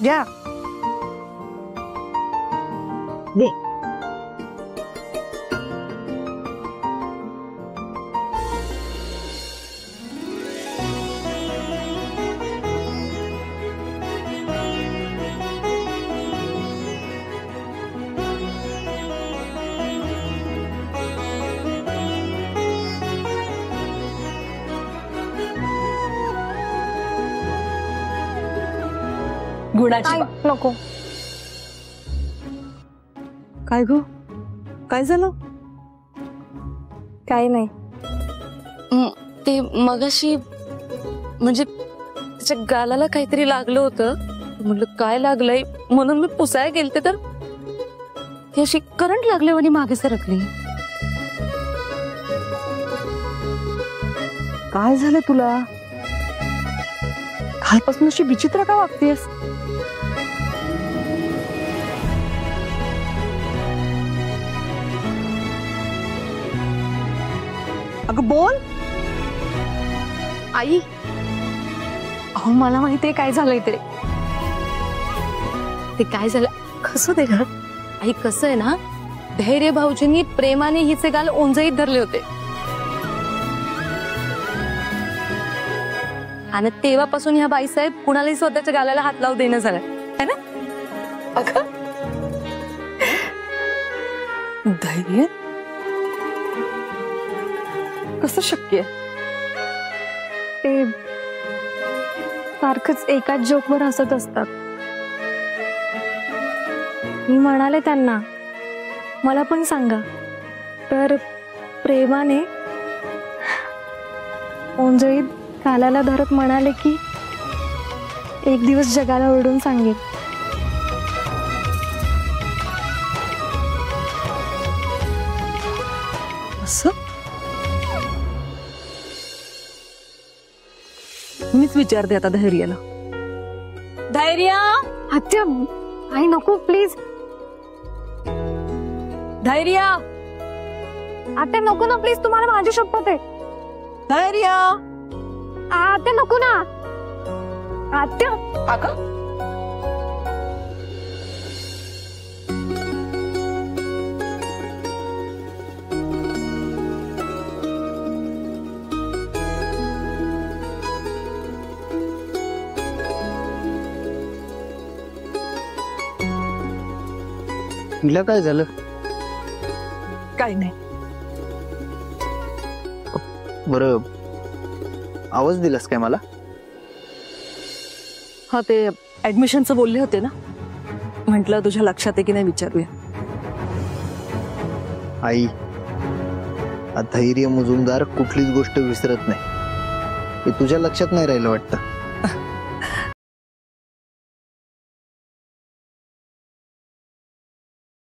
घ्या दे. गुणाची नको. काय ग काय झालं? काही नाही. ते मगाशी म्हणजे त्याच्या गालाला काहीतरी लागलं होतं. म्हटलं काय लागलंय म्हणून मी पुसायला गेलते तर ती अशी करंट लागल्यावर आणि मागे सरकली. काय झालं तुला? कालपासून अशी विचित्र का वागतेस? अगं बोल. आई अहो मला माहितीये काय झालंय ते काय झालं. कसं ते घर आई कसं आहे ना, धैर्य भाऊजींनी प्रेमाने हिचे गाल ओंजळीत धरले होते आणि तेव्हापासून ह्या बाईसाहेब कुणालाही स्वतःच्या गालाला हात लावू देणं झालं है ना. अगं धैर्य कसं शक्य आहे? ते सारखंच एकाच जोकवर हसत असतात. मी म्हणाले त्यांना मला पण सांगा, तर प्रेमाने ओंजळीत गालाला धरत म्हणाले की एक दिवस जगाला ओरडून सांगेल. असं मीच विचारते आता धैर्याला. धैर्य आत्या आई नको प्लीज. धैर्य आत्या नको ना प्लीज, तुम्हाला माझी शपथ आहे. धैर्य आत्या नको ना. आत्या अगं तुला काय झालं? काही नाही. बरं आवाज दिलास काय मला? हा ते ऍडमिशनचं बोलले होते ना, म्हटलं तुझ्या लक्षात आहे की नाही विचारूया. आई धैर्य मुजुमदार कुठलीच गोष्ट विसरत नाही. हे तुझ्या लक्षात नाही राहिलं वाटतं.